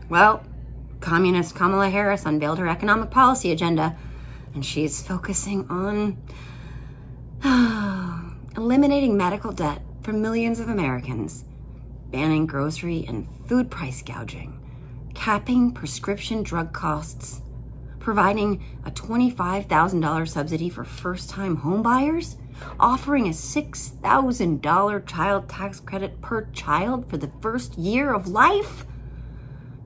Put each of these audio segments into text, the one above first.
Well, Communist Kamala Harris unveiled her economic policy agenda, and she's focusing on eliminating medical debt for millions of Americans, banning grocery and food price gouging, capping prescription drug costs, providing a $25,000 subsidy for first-time homebuyers, offering a $6,000 child tax credit per child for the first year of life.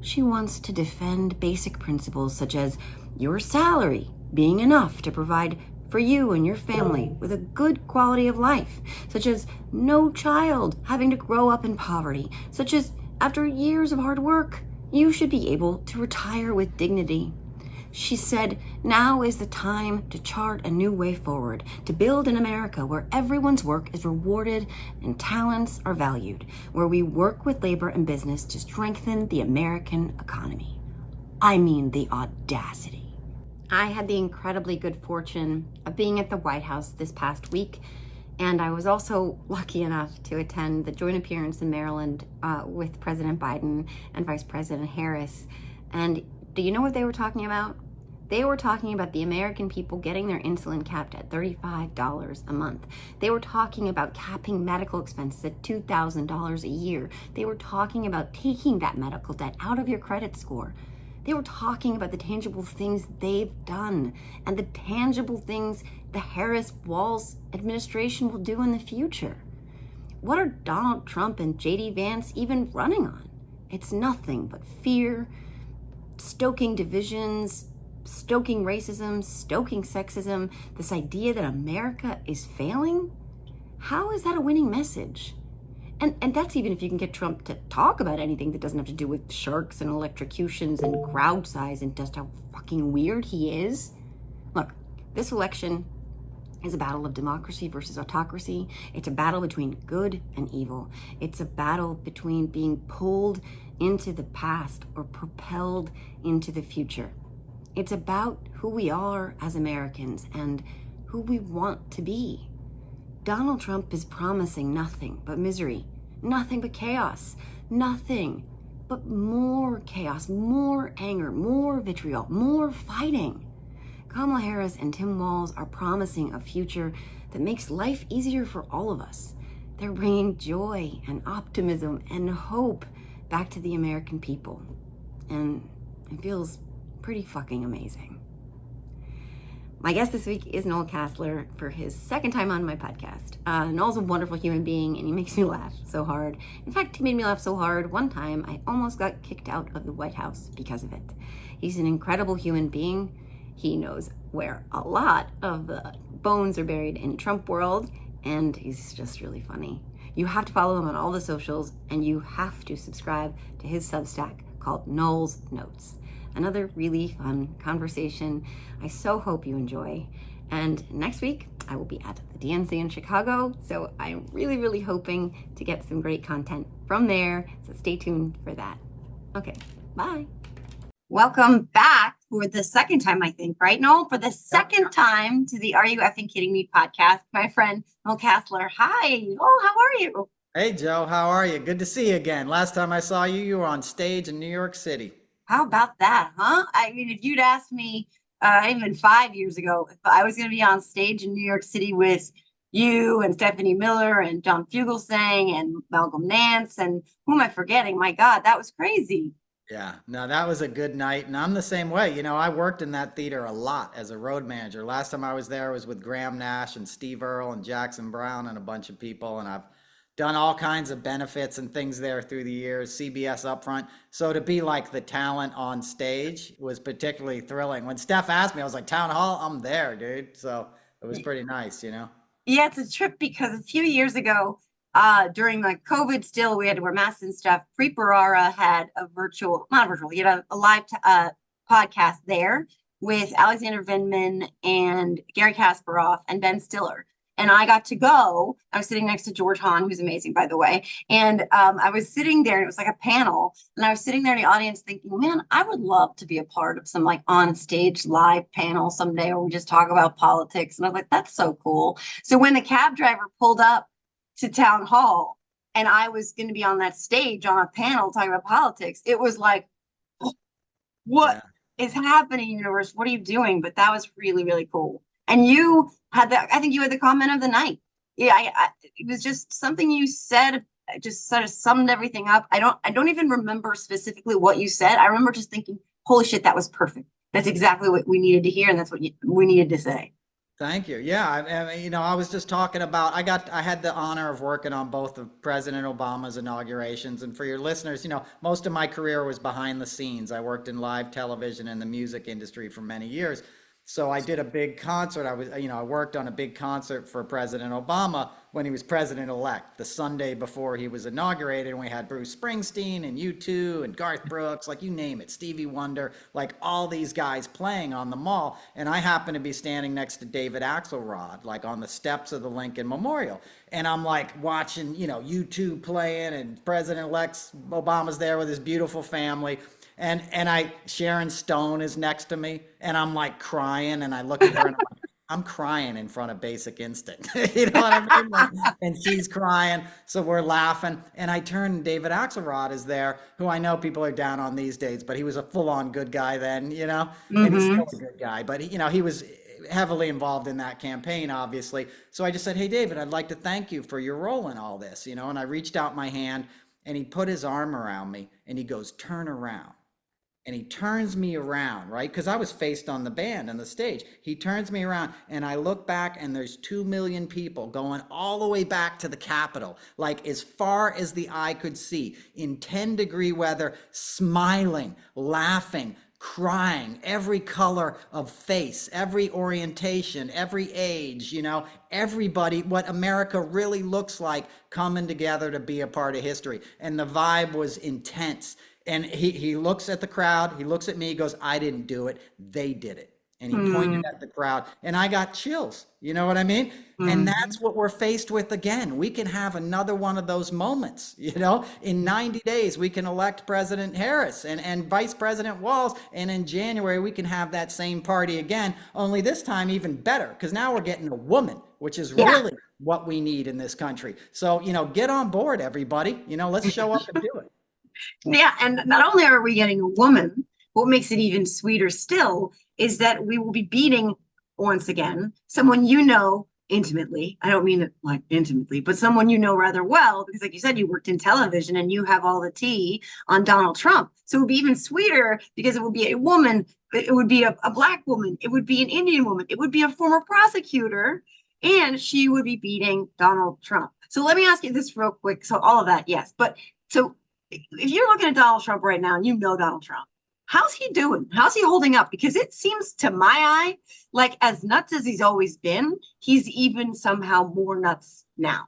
She wants to defend basic principles such as your salary being enough to provide for you and your family with a good quality of life, such as no child having to grow up in poverty, such as after years of hard work, you should be able to retire with dignity. She said, now is the time to chart a new way forward, to build an America where everyone's work is rewarded and talents are valued, where we work with labor and business to strengthen the American economy. I mean, the audacity. I had the incredibly good fortune of being at the White House this past week, and I was also lucky enough to attend the joint appearance in Maryland with President Biden and Vice President Harris. And do you know what they were talking about? They were talking about the American people getting their insulin capped at $35 a month. They were talking about capping medical expenses at $2,000 a year. They were talking about taking that medical debt out of your credit score. They were talking about the tangible things they've done and the tangible things the Harris-Walz administration will do in the future. What are Donald Trump and JD Vance even running on? It's nothing but fear, stoking divisions, stoking racism, stoking sexism, this idea that America is failing. How is that a winning message? And that's even if you can get Trump to talk about anything that doesn't have to do with sharks and electrocutions and crowd size and just how fucking weird he is. Look, this election is a battle of democracy versus autocracy. It's a battle between good and evil. It's a battle between being pulled into the past or propelled into the future. It's about who we are as Americans and who we want to be. Donald Trump is promising nothing but misery, nothing but chaos, nothing but more chaos, more anger, more vitriol, more fighting. Kamala Harris and Tim Walz are promising a future that makes life easier for all of us. They're bringing joy and optimism and hope back to the American people. And it feels pretty fucking amazing. My guest this week is Noel Casler for his second time on my podcast. Noel's a wonderful human being and he makes me laugh so hard. In fact, he made me laugh so hard one time I almost got kicked out of the White House because of it. He's an incredible human being. He knows where a lot of the bones are buried in Trump world, and he's just really funny. You have to follow him on all the socials, and you have to subscribe to his Substack called Noel's Notes. Another really fun conversation I so hope you enjoy. And next week, I will be at the DNC in Chicago, so I'm really, really hoping to get some great content from there, so stay tuned for that. Okay, bye. Welcome back for the second time, I think, right, Noel? For the second time to the Are You Effing Kidding Me podcast, my friend Noel Casler. Hi, Noel, how are you? Hey, Joe, how are you? Good to see you again. Last time I saw you, you were on stage in New York City. How about that, huh? I mean, if you'd asked me even 5 years ago, if I was going to be on stage in New York City with you and Stephanie Miller and John Fugelsang and Malcolm Nance and who am I forgetting? My God, that was crazy. Yeah, no, that was a good night. And I'm the same way. You know, I worked in that theater a lot as a road manager. Last time I was there was with Graham Nash and Steve Earle and Jackson Brown and a bunch of people. And I've done all kinds of benefits and things there through the years, CBS Upfront. So to be like the talent on stage was particularly thrilling. When Steph asked me, I was like, Town Hall, I'm there, dude. So it was pretty nice, you know? Yeah, it's a trip because a few years ago, during like COVID still, we had to wear masks and stuff. Preet Bharara had a not virtual, he had a live podcast there with Alexander Vindman and Gary Kasparov and Ben Stiller. And I got to go. I was sitting next to George Hahn, who's amazing, by the way. And I was sitting there, and it was like a panel. And I was sitting there in the audience thinking, man, I would love to be a part of some like on stage live panel someday where we just talk about politics. And I was like, that's so cool. So when the cab driver pulled up to Town Hall and I was going to be on that stage on a panel talking about politics, it was like what Yeah. is happening, universe? What are you doing? But that was really, really cool. And you had that, I think you had the comment of the night. Yeah, it was just something you said, just sort of summed everything up. I don't even remember specifically what you said. I remember just thinking, holy shit, that was perfect. That's exactly what we needed to hear, and that's what we needed to say. Thank you. Yeah, I was just talking about, I had the honor of working on both of President Obama's inaugurations. And for your listeners, most of my career was behind the scenes. I worked in live television and the music industry for many years. So I did a big concert. I worked on a big concert for President Obama when he was president-elect, the Sunday before he was inaugurated. And we had Bruce Springsteen and U2 and Garth Brooks, like you name it, Stevie Wonder, like all these guys playing on the mall. And I happened to be standing next to David Axelrod, like on the steps of the Lincoln Memorial. And I'm like watching, U2 playing, and President-elect Obama's there with his beautiful family. And Sharon Stone is next to me, and I'm like crying, and I look at her and I'm crying in front of Basic Instinct. You know what I mean? And she's crying, so we're laughing. And I turn, and David Axelrod is there, who I know people are down on these days, but he was a full-on good guy then, and he's Mm-hmm. still a good guy. But he was heavily involved in that campaign, obviously. So I just said, "Hey, David, I'd like to thank you for your role in all this," And I reached out my hand, and he put his arm around me, and he goes, "Turn around." And he turns me around, right? Because I was faced on the band and the stage. He turns me around, and I look back, and there's 2 million people going all the way back to the Capitol, like as far as the eye could see, in 10-degree weather, smiling, laughing, crying, every color of face, every orientation, every age, everybody, what America really looks like, coming together to be a part of history. And the vibe was intense. And he looks at the crowd, he looks at me, he goes, "I didn't do it, they did it." And he pointed at the crowd, and I got chills. You know what I mean? And Mm-hmm. that's what we're faced with again. We can have another one of those moments. In 90 days, we can elect President Harris and Vice President Walz. And in January, we can have that same party again, only this time even better, because now we're getting a woman, which is Yeah. really what we need in this country. So, get on board, everybody. Let's show up and do it. Yeah, and not only are we getting a woman, what makes it even sweeter still is that we will be beating, once again, someone you know intimately. I don't mean it like intimately, but someone you know rather well, because like you said, you worked in television and you have all the tea on Donald Trump. So it would be even sweeter because it would be a woman, it would be a black woman, it would be an Indian woman, it would be a former prosecutor, and she would be beating Donald Trump. So let me ask you this real quick. So all of that, yes. But so if you're looking at Donald Trump right now and you know Donald Trump, how's he doing? How's he holding up? Because it seems to my eye like as nuts as he's always been, he's even somehow more nuts now.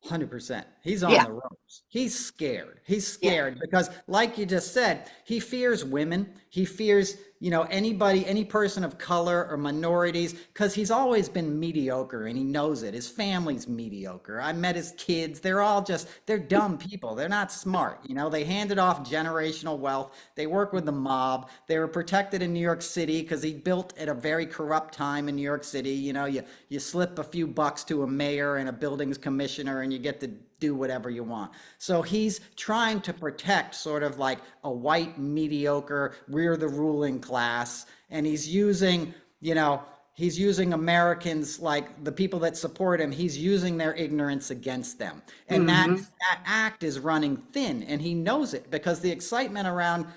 100%. He's on Yeah, the ropes. He's scared. He's yeah. scared because, like you just said, he fears women. He fears, anybody, any person of color or minorities, because he's always been mediocre and he knows it. His family's mediocre. I met his kids. They're dumb people. They're not smart. They handed off generational wealth. They work with the mob. They were protected in New York City because he built at a very corrupt time in New York City. You slip a few bucks to a mayor and a buildings commissioner, and you get to do whatever you want. So he's trying to protect sort of like a white mediocre, we're the ruling class. And he's using Americans, like the people that support him, he's using their ignorance against them. And that, Mm-hmm. that act is running thin, and he knows it because the excitement around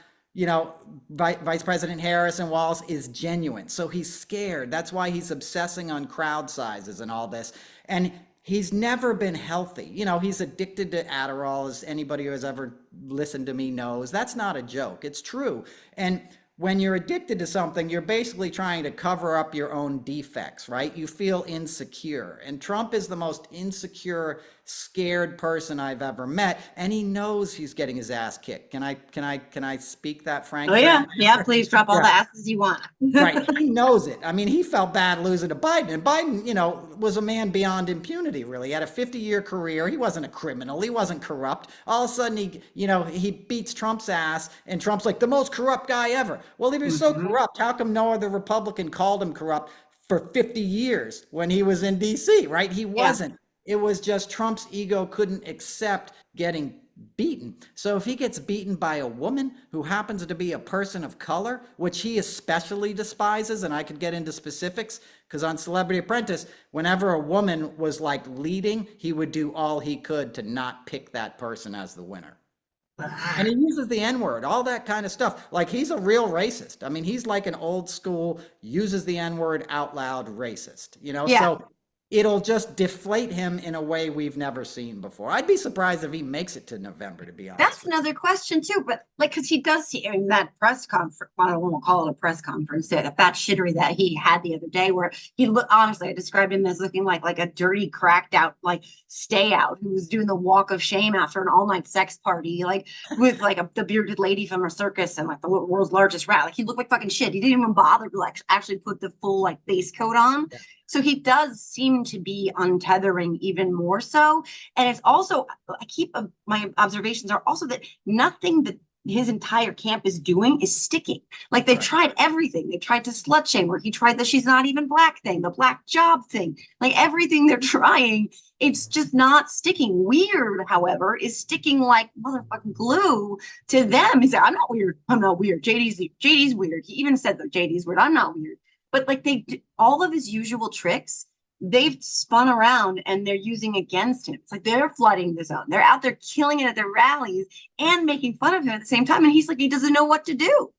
Vice President Harris and Walz is genuine. So he's scared. That's why he's obsessing on crowd sizes and all this. And he's never been healthy. He's addicted to Adderall, as anybody who has ever listened to me knows. That's not a joke. It's true. And when you're addicted to something, you're basically trying to cover up your own defects, right? You feel insecure. And Trump is the most insecure, scared person I've ever met, and he knows he's getting his ass kicked. Can I speak that Oh frankly yeah, on yeah. here? Please drop all Yeah. the asses you want. Right. He knows it. I mean, he felt bad losing to Biden. And Biden, was a man beyond impunity, really. He had a 50-year career. He wasn't a criminal. He wasn't corrupt. All of a sudden, he beats Trump's ass, and Trump's like the most corrupt guy ever. Well, if he was so Mm-hmm. corrupt, how come no other Republican called him corrupt for 50 years when he was in D.C., right? He Yeah. wasn't. It was just Trump's ego couldn't accept getting beaten. So if he gets beaten by a woman who happens to be a person of color, which he especially despises, and I could get into specifics because on Celebrity Apprentice, whenever a woman was like leading, he would do all he could to not pick that person as the winner. And he uses the N word, all that kind of stuff. Like he's a real racist. I mean, he's like an old school, uses the N word out loud racist, you know? Yeah. So it'll just deflate him in a way we've never seen before. I'd be surprised if he makes it to November, to be honest. That's another question too, but like, because he does see, I mean, that press conference, I don't want to call it a press conference, that fat shittery that he had the other day, where he looked, honestly, I described him as looking like a dirty, cracked out, like stay out who was doing the walk of shame after an all night sex party, like with like the bearded lady from a circus and like the world's largest rat. Like he looked like fucking shit. He didn't even bother to like actually put the full like base coat on. Yeah. So he does seem to be untethering even more so. And it's also, my observations are also that nothing that his entire camp is doing is sticking. Like they've tried everything. They tried to slut shame her. He tried the she's not even black thing, the black job thing, like everything they're trying. It's just not sticking. Weird, however, is sticking like motherfucking glue to them. He's like, I'm not weird. I'm not weird. JD's weird. He even said that JD's weird. I'm not weird. But like all of his usual tricks, they've spun around and they're using against him. It's like they're flooding the zone. They're out there killing it at their rallies and making fun of him at the same time. And he's like, he doesn't know what to do.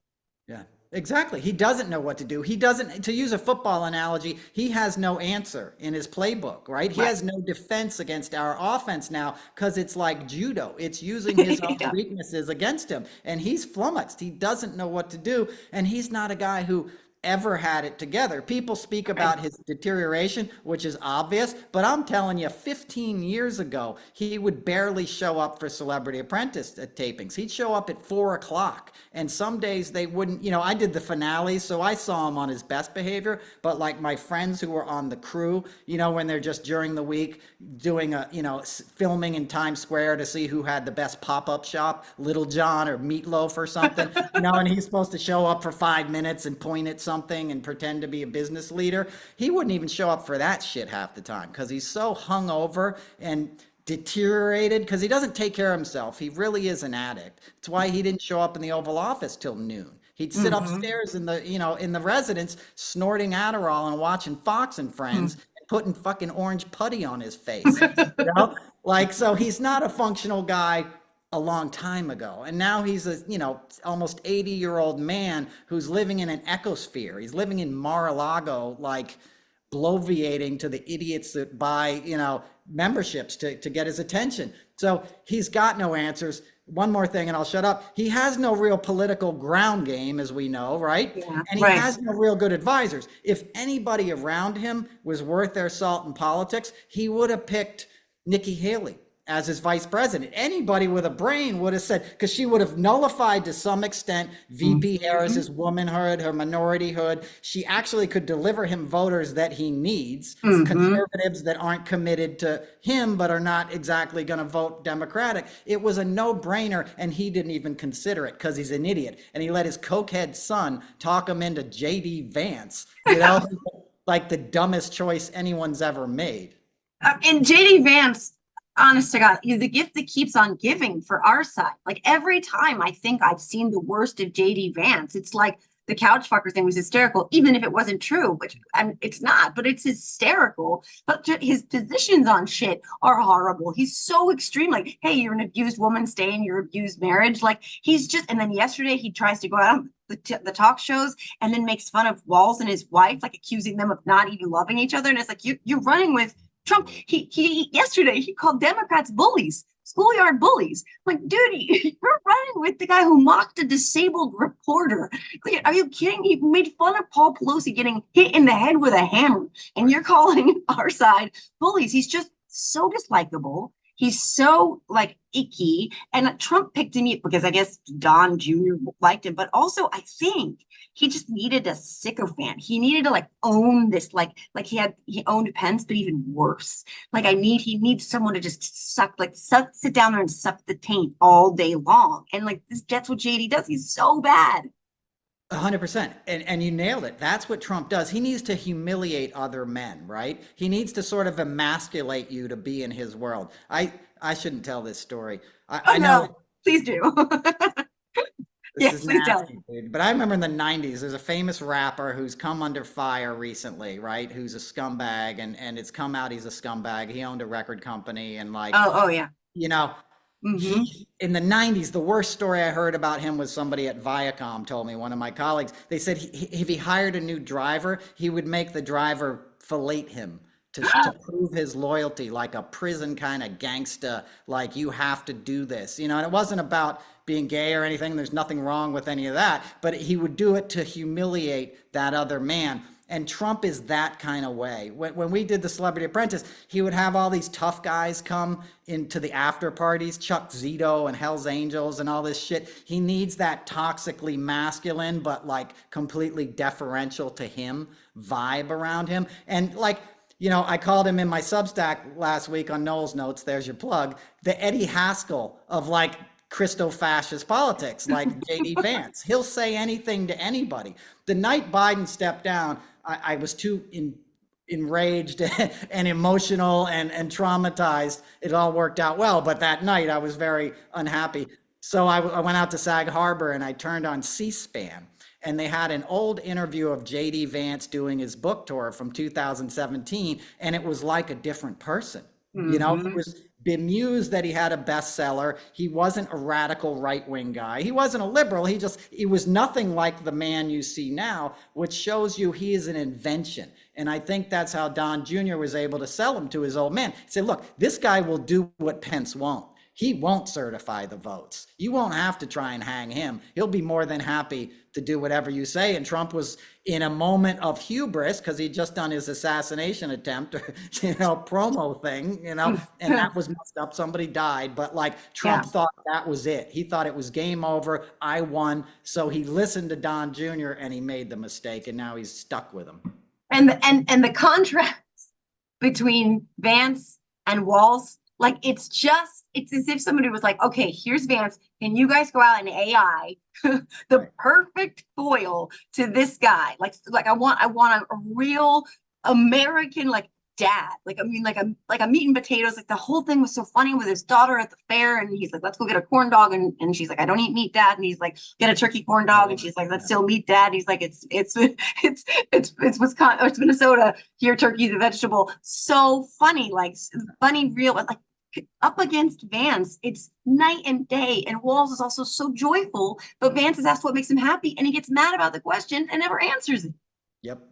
Yeah, exactly. He doesn't know what to do. He doesn't, to use a football analogy, he has no answer in his playbook, right? He has no defense against our offense now because it's like judo. It's using his own weaknesses against him. And he's flummoxed. He doesn't know what to do. And he's not a guy who ever had it together. People speak about his deterioration, which is obvious, but I'm telling you, 15 years ago, he would barely show up for Celebrity Apprentice tapings. He'd show up at 4 o'clock, and some days they wouldn't, you know, I did the finale, so I saw him on his best behavior, but like my friends who were on the crew, you know, when they're just during the week doing a, you know, filming in Times Square to see who had the best pop-up shop, Little John or Meatloaf or something, you know, and he's supposed to show up for 5 minutes and point at something and pretend to be a business leader. He wouldn't even show up for that shit half the time because he's so hungover and deteriorated because he doesn't take care of himself. He really is an addict. That's why he didn't show up in the Oval Office till noon. He'd sit upstairs in the, you know, in the residence snorting Adderall and watching Fox and Friends and putting fucking orange putty on his face. You know? Like, so he's not a functional guy a long time ago. And now he's a, you know, almost 80-year-old man who's living in an ecosphere. He's living in Mar-a-Lago, like bloviating to the idiots that buy, you know, memberships to get his attention. So he's got no answers. One more thing and I'll shut up. He has no real political ground game, as we know, right? Yeah, and he has no real good advisors. If anybody around him was worth their salt in politics, he would have picked Nikki Haley as his vice president. Anybody with a brain would have said, because she would have nullified to some extent VP Harris's womanhood, her minorityhood. She actually could deliver him voters that he needs, conservatives that aren't committed to him but are not exactly going to vote Democratic. It was a no-brainer, and he didn't even consider it because he's an idiot. And he let his cokehead son talk him into JD Vance, you know, like the dumbest choice anyone's ever made. And JD Vance, honest to God, he's the gift that keeps on giving for our side. Like every time I think I've seen the worst of JD Vance, it's like the couch fucker thing was hysterical, even if it wasn't true, which it's not, but it's hysterical. But his positions on shit are horrible. He's so extreme. Like, hey, you're an abused woman, stay in your abused marriage. Like he's just, and then yesterday he tries to go out on the talk shows and then makes fun of Walz and his wife, like accusing them of not even loving each other. And it's like, you're running with Trump. He yesterday he called Democrats bullies, schoolyard bullies. Like, dude, you're running with the guy who mocked a disabled reporter. Like, are you kidding? He made fun of Paul Pelosi getting hit in the head with a hammer, and you're calling our side bullies. He's just so dislikable. He's so like icky, and Trump picked him because I guess Don Jr. liked him, but also I think he just needed a sycophant. He needed to like own this, like he owned Pence, but even worse. Like he needs someone to just sit down there and suck the taint all day long, and like that's what JD does. He's so bad. 100%. And you nailed it. That's what Trump does. He needs to humiliate other men, right? He needs to sort of emasculate you to be in his world. I shouldn't tell this story. Oh I know no, please do. this Yes, is please tell. nasty, dude. But I remember in the 90s, there's a famous rapper who's come under fire recently, right? Who's a scumbag, and it's come out he's a scumbag. He owned a record company, and like, Oh yeah. you know, Mm-hmm. he in the 90s, the worst story I heard about him was somebody at Viacom told me, one of my colleagues. They said if he hired a new driver, he would make the driver fillet him to prove his loyalty, like a prison kind of gangsta, like you have to do this, you know. And it wasn't about being gay or anything. There's nothing wrong with any of that, but he would do it to humiliate that other man. And Trump is that kind of way. When we did the Celebrity Apprentice, he would have all these tough guys come into the after parties, Chuck Zito and Hell's Angels and all this shit. He needs that toxically masculine, but like completely deferential to him vibe around him. And like, you know, I called him in my Substack last week on Noel's Notes, there's your plug, the Eddie Haskell of like Christo-fascist politics, like JD Vance. He'll say anything to anybody. The night Biden stepped down, I was too enraged and emotional and traumatized. It all worked out well, but that night I was very unhappy. So I went out to Sag Harbor and I turned on C-SPAN, and they had an old interview of JD Vance doing his book tour from 2017, and it was like a different person. You know, he was bemused that he had a bestseller. He wasn't a radical right-wing guy. He wasn't a liberal. He was nothing like the man you see now, which shows you he is an invention. And I think that's how Don Jr. was able to sell him to his old man. He said, look, this guy will do what Pence won't. He won't certify the votes. You won't have to try and hang him. He'll be more than happy to do whatever you say. And Trump was in a moment of hubris because he'd just done his assassination attempt, or, you know, promo thing, you know, and that was messed up. Somebody died. But like Trump thought that was it. He thought it was game over. I won. So he listened to Don Jr. and he made the mistake, and now he's stuck with him. And the contrast between Vance and Walz, like it's as if somebody was like, okay, here's Vance, and you guys go out and AI the perfect foil to this guy. Like I want a real American like dad. Like I mean, like a meat and potatoes. Like the whole thing was so funny with his daughter at the fair, and he's like, let's go get a corn dog, and she's like, I don't eat meat, Dad, and he's like, get a turkey corn dog, and she's like, let's still meat, Dad. And he's like, it's Wisconsin, or it's Minnesota. Here, turkey's a vegetable. So funny, like funny, real, like up against Vance, it's night and day. And Walz is also so joyful, but Vance is asked what makes him happy, and he gets mad about the question and never answers it.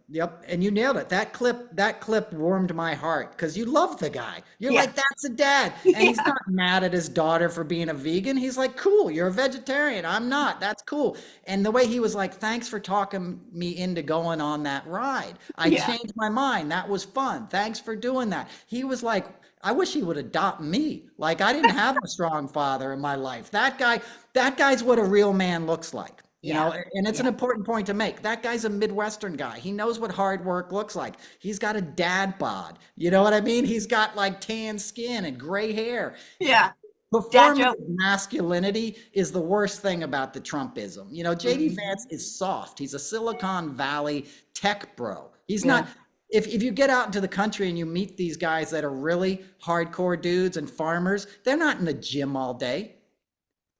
Yep. And you nailed it. That clip warmed my heart because you love the guy. You're like, that's a dad. And he's not mad at his daughter for being a vegan. He's like, cool, you're a vegetarian. I'm not. That's cool. And the way he was like, thanks for talking me into going on that ride. I changed my mind. That was fun. Thanks for doing that. He was like, I wish he would adopt me. Like I didn't have a strong father in my life. That guy's what a real man looks like. You know, and it's an important point to make. That guy's a Midwestern guy. He knows what hard work looks like. He's got a dad bod. You know what I mean? He's got like tan skin and gray hair. Yeah. Performative masculinity is the worst thing about the Trumpism. You know, JD Vance is soft. He's a Silicon Valley tech bro. He's not. If you get out into the country and you meet these guys that are really hardcore dudes and farmers, they're not in the gym all day.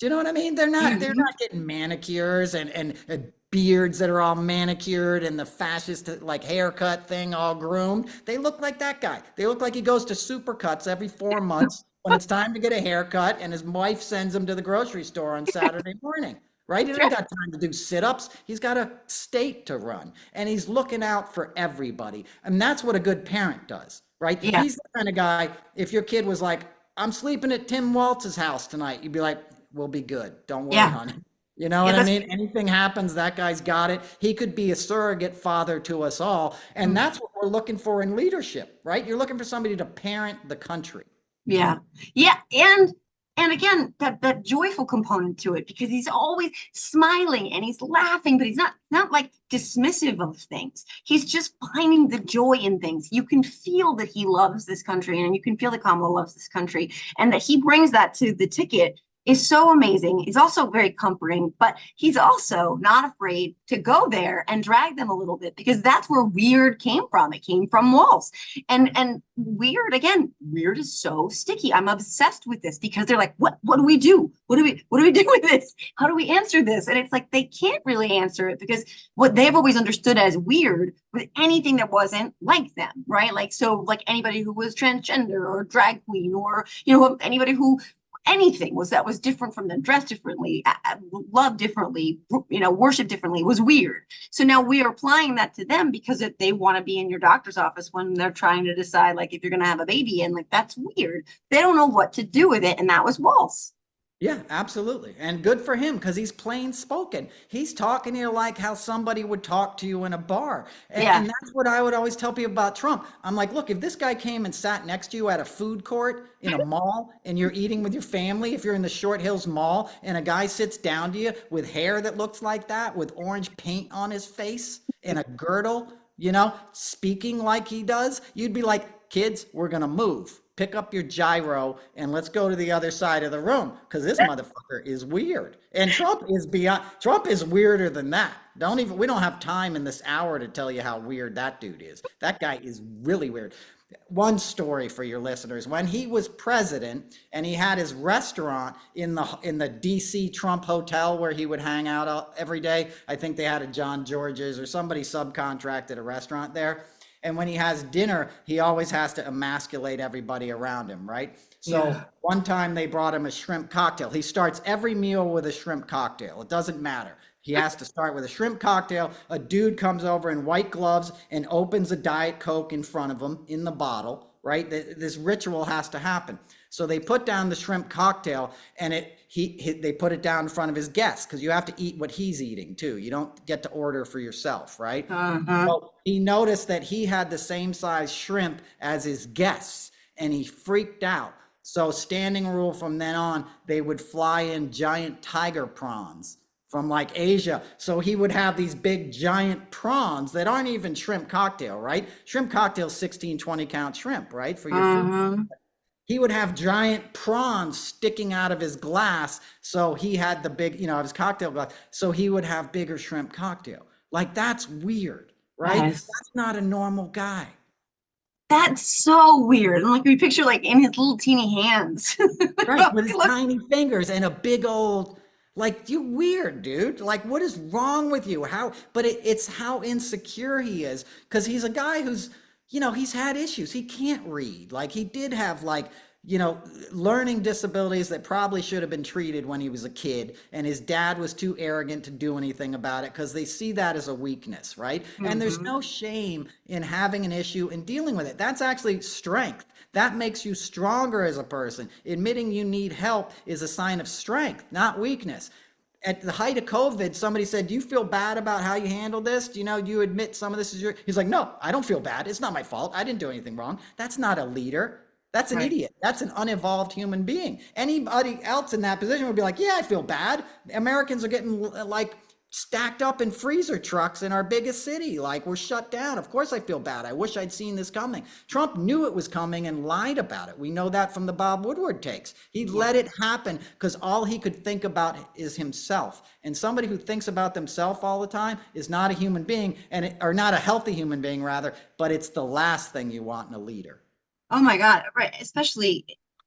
Do you know what I mean? They're not getting manicures and beards that are all manicured and the fascist like haircut thing all groomed. They look like that guy. They look like he goes to Supercuts every 4 months when it's time to get a haircut, and his wife sends him to the grocery store on Saturday morning. Right? He doesn't got time to do sit-ups. He's got a state to run, and he's looking out for everybody. And that's what a good parent does, right? Yeah. He's the kind of guy, if your kid was like, I'm sleeping at Tim Waltz's house tonight, you'd be like, we'll be good. Don't worry, honey. You know what I mean? Anything happens, that guy's got it. He could be a surrogate father to us all. And that's what we're looking for in leadership, right? You're looking for somebody to parent the country. Yeah. And again, that joyful component to it, because he's always smiling and he's laughing, but he's not like dismissive of things. He's just finding the joy in things. You can feel that he loves this country, and you can feel that Kamala loves this country, and that he brings that to the ticket is so amazing. He's also very comforting, but he's also not afraid to go there and drag them a little bit, because that's where weird came from. It came from walls. And weird, again, weird is so sticky. I'm obsessed with this because they're like, what do we do? What do we do with this? How do we answer this? And it's like they can't really answer it, because what they've always understood as weird with anything that wasn't like them, right? Like, so like anybody who was transgender or drag queen, or anybody who anything was that was different from them, dressed differently, loved differently, worshiped differently, was weird. So now we are applying that to them, because if they want to be in your doctor's office when they're trying to decide like if you're going to have a baby, and like that's weird. They don't know what to do with it, and that was Waltz. Yeah, absolutely. And good for him because he's plain spoken. He's talking to you like how somebody would talk to you in a bar. And Yeah. that's what I would always tell people about Trump. I'm like, look, if this guy came and sat next to you at a food court in a mall and you're eating with your family, if you're in the Short Hills Mall and a guy sits down to you with hair that looks like that, with orange paint on his face and a girdle, speaking like he does, you'd be like, kids, we're going to move. Pick up your gyro and let's go to the other side of the room because this motherfucker is weird. And Trump is weirder than that. We don't have time in this hour to tell you how weird that dude is. That guy is really weird. One story for your listeners: when he was president and he had his restaurant in the DC Trump hotel where he would hang out every day. I think they had a John George's or somebody subcontracted a restaurant there. And when he has dinner, he always has to emasculate everybody around him, right? So One time they brought him a shrimp cocktail. He starts every meal with a shrimp cocktail. It doesn't matter. He has to start with a shrimp cocktail. A dude comes over in white gloves and opens a Diet Coke in front of him in the bottle, right? This ritual has to happen. So they put down the shrimp cocktail and they put it down in front of his guests because you have to eat what he's eating too. You don't get to order for yourself, right? So he noticed that he had the same size shrimp as his guests and he freaked out. So standing rule from then on, they would fly in giant tiger prawns from like Asia. So he would have these big giant prawns that aren't even shrimp cocktail, right? Shrimp cocktail is 16, 20 count shrimp, right? For your food. He would have giant prawns sticking out of his glass. So he had the big, his cocktail glass. So he would have bigger shrimp cocktail. Like that's weird, right? Yes. That's not a normal guy. That's so weird. And like we picture like in his little teeny hands. Right, with his tiny fingers and a big old, like, you weird, dude. Like, what is wrong with you? But it's how insecure he is. Because he's a guy who's, he's had issues. He can't read. Like, he did have, like, learning disabilities that probably should have been treated when he was a kid. And his dad was too arrogant to do anything about it because they see that as a weakness, right? And there's no shame in having an issue and dealing with it. That's actually strength. That makes you stronger as a person. Admitting you need help is a sign of strength, not weakness. At the height of COVID, somebody said, do you feel bad about how you handled this? Do you admit some of this is he's like, no, I don't feel bad. It's not my fault. I didn't do anything wrong. That's not a leader. That's an idiot. That's an unevolved human being. Anybody else in that position would be like, yeah, I feel bad. Americans are getting like stacked up in freezer trucks in our biggest city. Like we're shut down. Of course I feel bad. I wish I'd seen this coming. Trump knew it was coming and lied about it. We know that from the Bob Woodward takes. He let it happen because all he could think about is himself. And somebody who thinks about themselves all the time is not a human being, or not a healthy human being rather, but it's the last thing you want in a leader. Oh my God, right. Especially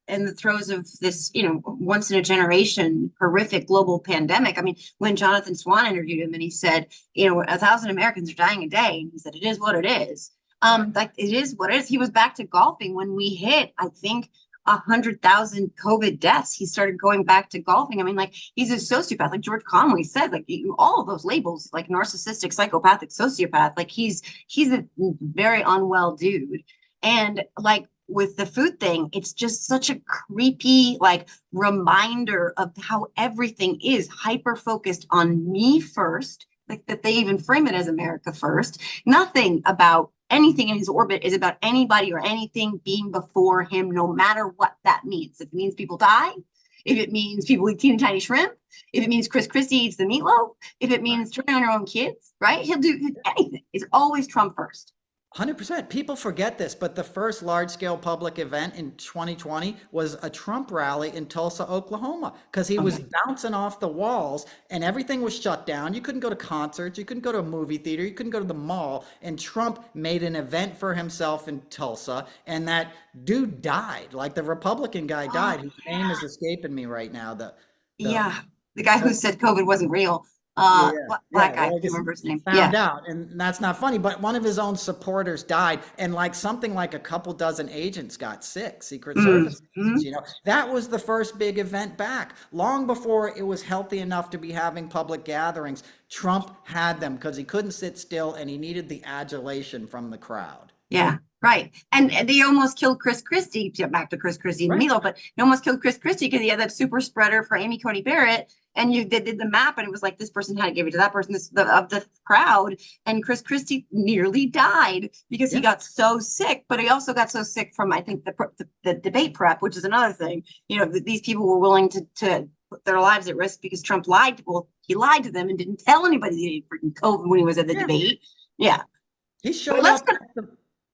in the throes of this, once in a generation horrific global pandemic. I mean, when Jonathan Swan interviewed him and he said, 1,000 Americans are dying a day, and he said, it is what it is. Like it is what it is. He was back to golfing when we hit, I think, 100,000 COVID deaths. He started going back to golfing. I mean, like he's a sociopath, like George Conway said, like all of those labels, like narcissistic, psychopathic, sociopath. Like he's a very unwell dude. And like with the food thing, it's just such a creepy like reminder of how everything is hyper focused on me first, like that they even frame it as America first. Nothing about anything in his orbit is about anybody or anything being before him, no matter what that means. If it means people die, if it means people eat teeny tiny shrimp, if it means Chris Christie eats the meatloaf, if it means turning on your own kids, right? He'll do anything. It's always Trump first. 100%. People forget this, but the first large scale public event in 2020 was a Trump rally in Tulsa, Oklahoma, because he was Okay. bouncing off the walls and everything was shut down. You couldn't go to concerts, you couldn't go to a movie theater, you couldn't go to the mall. And Trump made an event for himself in Tulsa, and that dude died. Like the Republican guy Oh, died, whose name yeah. is escaping me right now. The Yeah. The guy who said COVID wasn't real. Yeah, yeah, Black yeah. guy. Well, I Can't guess remember his he name. found Yeah. out, and that's not funny. But one of his own supporters died, and like something like a couple dozen agents got sick, Secret Service agents. Mhm. That was the first big event back. Long before it was healthy enough to be having public gatherings, Trump had them because he couldn't sit still, and he needed the adulation from the crowd. Yeah, right. And they almost killed Chris Christie, to get back to Chris Christie and Right. Milo, but they almost killed Chris Christie because he had that super spreader for Amy Coney Barrett. And they did the map, and it was like this person had to give it to that person, of the crowd. And Chris Christie nearly died because he Yeah. got so sick. But he also got so sick from, I think, the debate prep, which is another thing. These people were willing to put their lives at risk because Trump lied. Well, he lied to them and didn't tell anybody that he had freaking COVID when he was at the Yeah. debate. Yeah. He But showed let's up.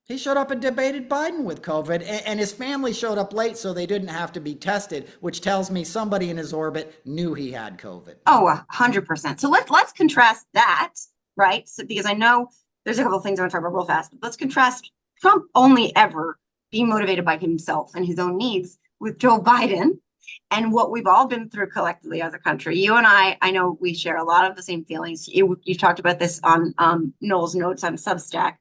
He showed up and debated Biden with COVID, and his family showed up late so they didn't have to be tested, which tells me somebody in his orbit knew he had COVID. Oh, 100%. So let's contrast that, right? So because I know there's a couple of things I want to talk about real fast, but let's contrast Trump only ever being motivated by himself and his own needs with Joe Biden and what we've all been through collectively as a country. You and I know we share a lot of the same feelings. You talked about this on Noel's notes on Substack.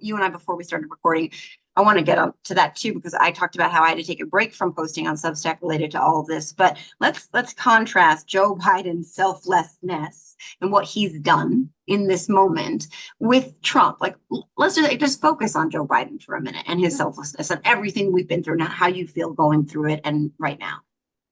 You and I, before we started recording, I want to get up to that too, because I talked about how I had to take a break from posting on Substack related to all of this. But let's contrast Joe Biden's selflessness and what he's done in this moment with Trump. Like, let's just focus on Joe Biden for a minute and his selflessness and everything we've been through, not how you feel going through it and right now.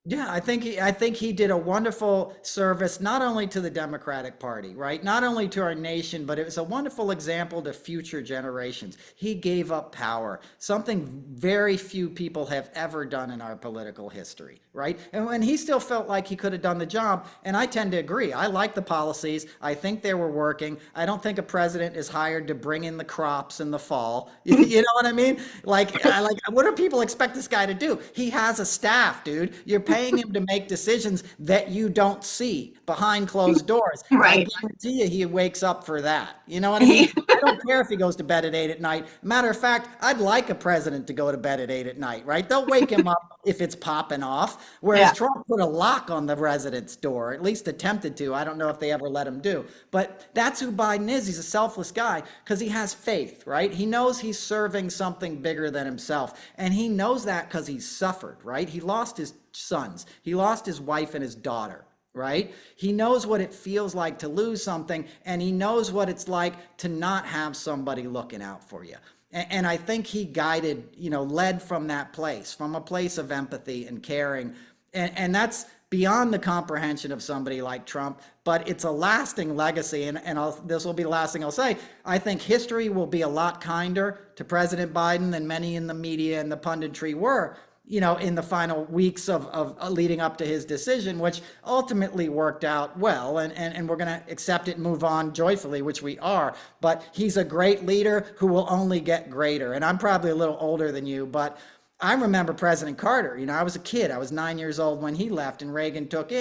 Yeah, I think he did a wonderful service not only to the Democratic Party, right? Not only to our nation, but it was a wonderful example to future generations. He gave up power, something very few people have ever done in our political history, right? And when he still felt like he could have done the job, and I tend to agree. I like the policies. I think they were working. I don't think a president is hired to bring in the crops in the fall. You know what I mean? Like, what do people expect this guy to do? He has a staff, dude. You're paying him to make decisions that you don't see behind closed doors. Right. I guarantee you he wakes up for that. You know what I mean? I don't care if he goes to bed at 8 at night. Matter of fact, I'd like a president to go to bed at 8 at night, right? They'll wake him up if it's popping off. Whereas Yeah. Trump put a lock on the resident's door, at least attempted to. I don't know if they ever let him do. But that's who Biden is. He's a selfless guy because he has faith, right? He knows he's serving something bigger than himself. And he knows that because he's suffered, right? He lost his sons. He lost his wife and his daughter, right? He knows what it feels like to lose something, and he knows what it's like to not have somebody looking out for you. And I think he guided, led from that place, from a place of empathy and caring. And that's beyond the comprehension of somebody like Trump, but it's a lasting legacy. And this will be the last thing I'll say. I think history will be a lot kinder to President Biden than many in the media and the punditry were, in the final weeks of leading up to his decision, which ultimately worked out well. And we're going to accept it and move on joyfully, which we are. But he's a great leader who will only get greater. And I'm probably a little older than you, but I remember President Carter. I was a kid. I was 9 years old when he left and Reagan took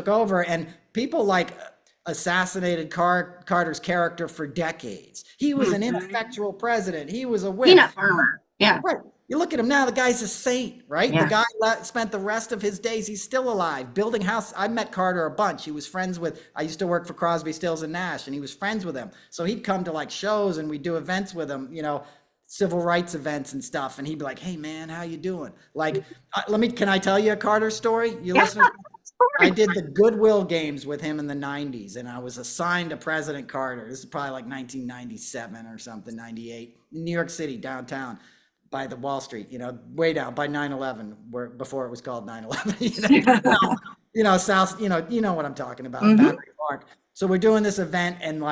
over. And people assassinated Carter's character for decades. He was an ineffectual president. He was a whip. Peanut farmer. Yeah. Right. You look at him now, the guy's a saint, right? Yeah. The guy spent the rest of his days, he's still alive, building house. I met Carter a bunch. He was friends I used to work for Crosby, Stills and Nash, and he was friends with him. So he'd come to shows and we'd do events with him, civil rights events and stuff. And he'd be like, hey man, how you doing? Can I tell you a Carter story? You listeners? I did the Goodwill games with him in the 90s, and I was assigned to President Carter. This is probably 1997 or something, 98, in New York City, downtown. By the Wall Street, way down by 9/11, before it was called 9/11. South, you know what I'm talking about, Battery Park. So we're doing this event, and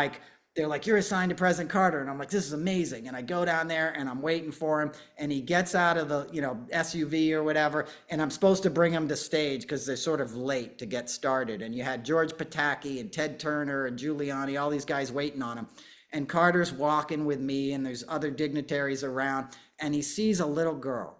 they're like, you're assigned to President Carter, and I'm like, this is amazing. And I go down there, and I'm waiting for him, and he gets out of the SUV or whatever, and I'm supposed to bring him to stage because they're sort of late to get started. And you had George Pataki and Ted Turner and Giuliani, all these guys waiting on him. and Carter's walking with me and there's other dignitaries around, and he sees a little girl,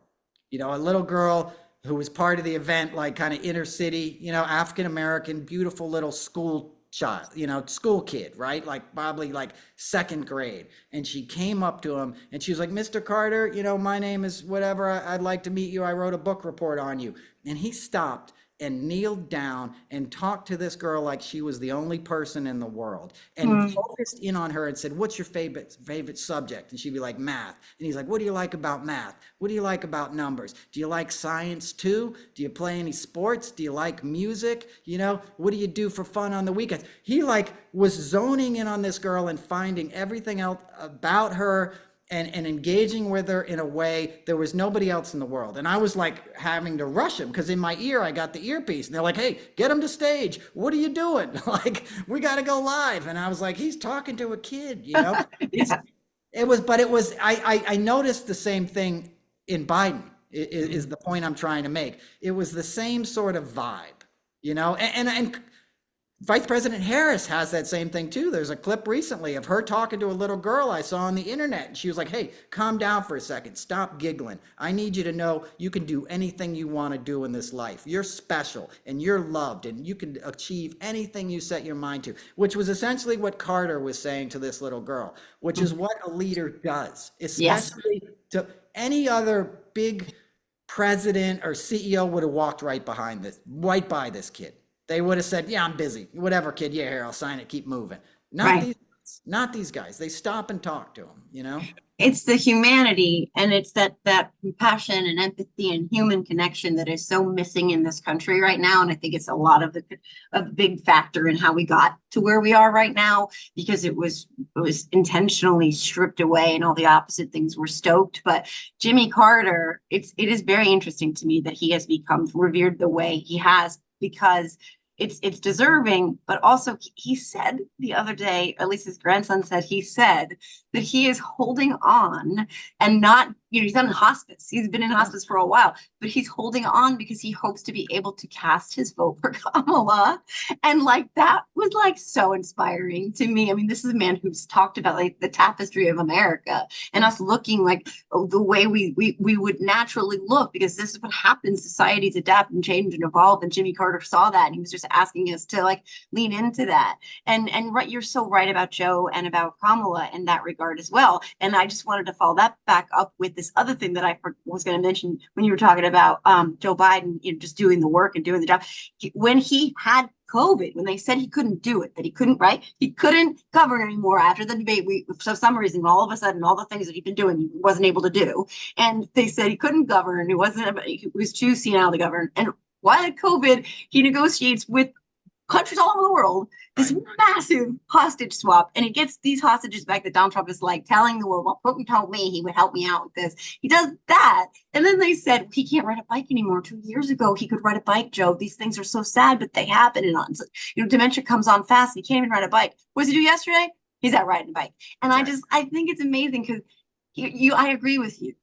a little girl who was part of the event, like kind of inner city, African American, beautiful little school child, school kid, right? Like probably like second grade. And she came up to him and she was like, Mr. Carter, my name is whatever. I'd like to meet you. I wrote a book report on you. And he stopped and kneeled down and talked to this girl like she was the only person in the world, and focused in on her and said, what's your favorite subject? And she'd be like, math. And he's like, what do you like about math? What do you like about numbers? Do you like science too? Do you play any sports? Do you like music? What do you do for fun on the weekends? He like was zoning in on this girl and finding everything else about her and engaging with her in a way there was nobody else in the world. And I was like having to rush him because in my ear, I got the earpiece and they're like, hey, get him to stage. What are you doing? Like, we got to go live. And I was like, he's talking to a kid, Yeah. I noticed the same thing in Biden is the point I'm trying to make. It was the same sort of vibe, and Vice President Harris has that same thing too. There's a clip recently of her talking to a little girl I saw on the internet. And she was like, hey, calm down for a second. Stop giggling. I need you to know you can do anything you want to do in this life. You're special and you're loved and you can achieve anything you set your mind to, which was essentially what Carter was saying to this little girl, which is what a leader does, especially to any other big president or CEO would have walked right by this kid. They would have said, yeah, I'm busy. Whatever, kid. Yeah, here, I'll sign it. Keep moving. Not these guys. They stop and talk to them, It's the humanity and it's that compassion and empathy and human connection that is so missing in this country right now. And I think it's a lot of a big factor in how we got to where we are right now, because it was intentionally stripped away and all the opposite things were stoked. But Jimmy Carter, it is very interesting to me that he has become revered the way he has, because it's deserving, but also he said the other day, at least his grandson said, he said that he is holding on and not, he's not in hospice. He's been in hospice for a while, but he's holding on because he hopes to be able to cast his vote for Kamala. And like, that was like so inspiring to me. I mean, this is a man who's talked about like the tapestry of America and us looking like the way we would naturally look, because this is what happens. Societies adapt and change and evolve. And Jimmy Carter saw that. And he was just asking us to like lean into that. And right, you're so right about Joe and about Kamala in that regard as well. And I just wanted to follow that back up with this other thing that I was going to mention when you were talking about Joe Biden, just doing the work and doing the job. When he had COVID, when they said he couldn't do it, that he couldn't, he couldn't govern anymore after the debate. For some reason, all of a sudden, all the things that he'd been doing, he wasn't able to do. And they said he couldn't govern. He was too senile to govern. And while at COVID, he negotiates with countries all over the world this massive hostage swap, and he gets these hostages back that Donald Trump is like telling the world, well, Putin told me he would help me out with this. He does that, and then they said he can't ride a bike anymore. 2 years ago he could ride a bike, Joe. These things are so sad, but they happen, and dementia comes on fast. He can't even ride a bike. What does he do yesterday? He's out riding a bike. And I think it's amazing because I agree with you.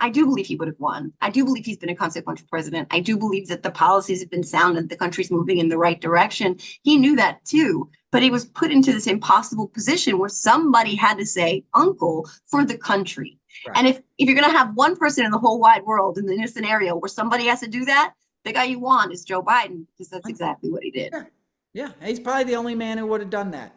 I do believe he would have won. I do believe he's been a consequential president. I do believe that the policies have been sound and the country's moving in the right direction. He knew that too, but he was put into this impossible position where somebody had to say uncle for the country. Right. And if you're going to have one person in the whole wide world in this scenario where somebody has to do that, the guy you want is Joe Biden, because that's exactly what he did. Yeah. He's probably the only man who would have done that,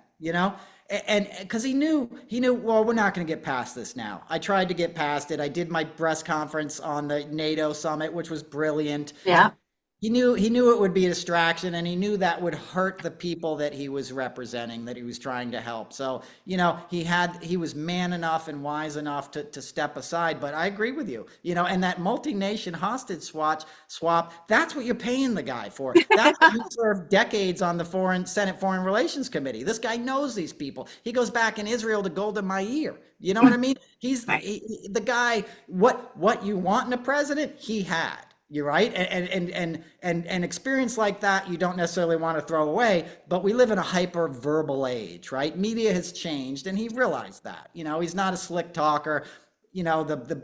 And because he knew, well, we're not going to get past this now. I tried to get past it. I did my press conference on the NATO summit, which was brilliant. Yeah. He knew it would be a distraction, and he knew that would hurt the people that he was representing, that he was trying to help. So, he was man enough and wise enough to step aside. But I agree with you, and that multi-nation hostage swap, that's what you're paying the guy for. That's what he served decades on the Senate Foreign Relations Committee. This guy knows these people. He goes back in Israel to Golda Meir. You know what I mean? He's the guy, what you want in a president, he had. You're right. And experience like that, you don't necessarily want to throw away, but we live in a hyper verbal age, right? Media has changed, and he realized that, he's not a slick talker. The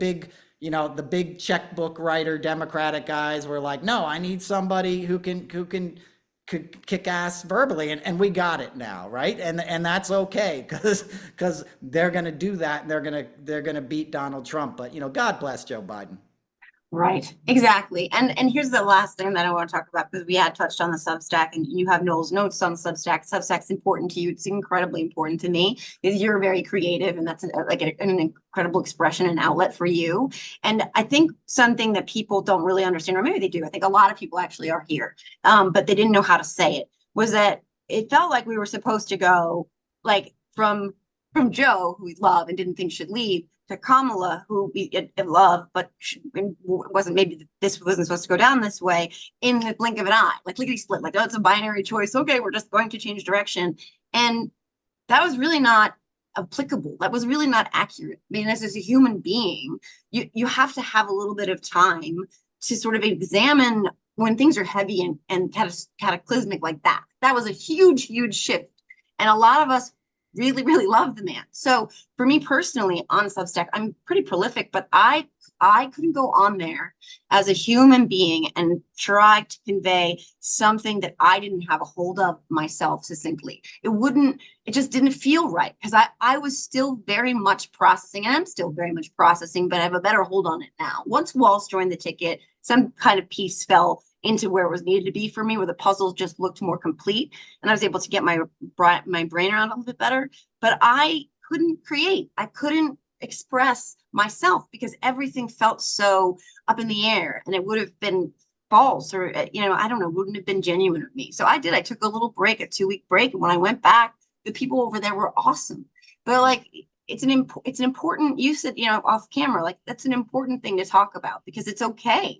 big checkbook writer Democratic guys were like, no, I need somebody who can could kick ass verbally, and we got it now, right? And that's okay, because they're going to do that, and they're going to beat Donald Trump. But God bless Joe Biden. Right, exactly. And here's the last thing that I want to talk about, because we had touched on the Substack, and you have Noel's notes on Substack. Substack's important to you. It's incredibly important to me, because you're very creative, and that's an incredible expression and outlet for you. And I think something that people don't really understand, or maybe they do, I think a lot of people actually are here, but they didn't know how to say it, was that it felt like we were supposed to go like from Joe, who we love and didn't think should leave, to Kamala, who we love, but wasn't, maybe this wasn't supposed to go down this way, in the blink of an eye, like lickety split, like, oh, it's a binary choice. Okay, we're just going to change direction. And that was really not applicable. That was really not accurate. I mean, as a human being, you have to have a little bit of time to sort of examine when things are heavy and cataclysmic like that. That was a huge, huge shift. And a lot of us really, really love the man. So for me personally on Substack, I'm pretty prolific, but I couldn't go on there as a human being and try to convey something that I didn't have a hold of myself succinctly. It just didn't feel right, because I was still very much processing, and I'm still very much processing, but I have a better hold on it now. Once Walsh joined the ticket, some kind of piece fell into where it was needed to be for me, where the puzzles just looked more complete, and I was able to get my brain around a little bit better. But I couldn't create. I couldn't express myself, because everything felt so up in the air, and it would have been false, or I don't know, wouldn't have been genuine of me. So I took a little break, a 2-week break, and when I went back, the people over there were awesome. But like, it's an important, you said, off camera, like, that's an important thing to talk about, because it's okay